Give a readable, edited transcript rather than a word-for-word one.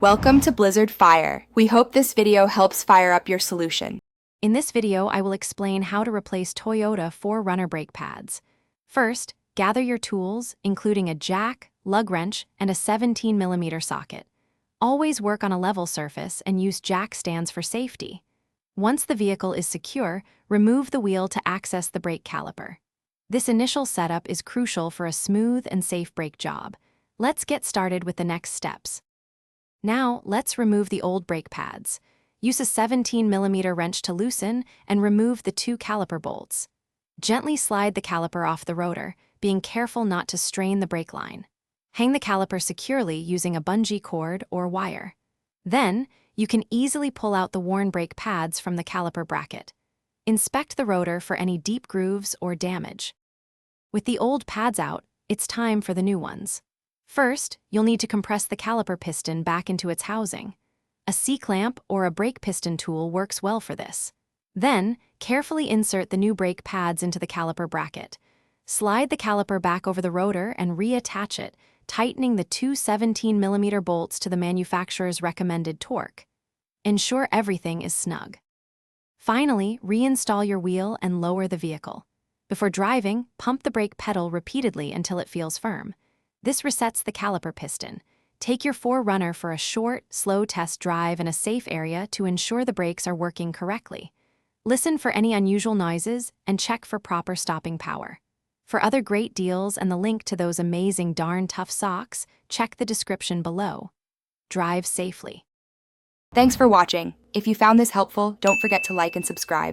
Welcome to Blizzard Fire. We hope this video helps fire up your solution. In this video, I will explain how to replace Toyota 4Runner brake pads. First, gather your tools, including a jack, lug wrench, and a 17mm socket. Always work on a level surface and use jack stands for safety. Once the vehicle is secure, remove the wheel to access the brake caliper. This initial setup is crucial for a smooth and safe brake job. Let's get started with the next steps. Now, let's remove the old brake pads. Use a 17mm wrench to loosen and remove the two caliper bolts. Gently slide the caliper off the rotor, being careful not to strain the brake line. Hang the caliper securely using a bungee cord or wire. Then, you can easily pull out the worn brake pads from the caliper bracket. Inspect the rotor for any deep grooves or damage. With the old pads out, it's time for the new ones. First, you'll need to compress the caliper piston back into its housing. A C-clamp or a brake piston tool works well for this. Then, carefully insert the new brake pads into the caliper bracket. Slide the caliper back over the rotor and reattach it, tightening the two 17mm bolts to the manufacturer's recommended torque. Ensure everything is snug. Finally, reinstall your wheel and lower the vehicle. Before driving, pump the brake pedal repeatedly until it feels firm. This resets the caliper piston. Take your 4Runner for a short, slow test drive in a safe area to ensure the brakes are working correctly. Listen for any unusual noises and check for proper stopping power. For other great deals and the link to those amazing darn tough socks, check the description below. Drive safely. Thanks for watching. If you found this helpful, don't forget to like and subscribe.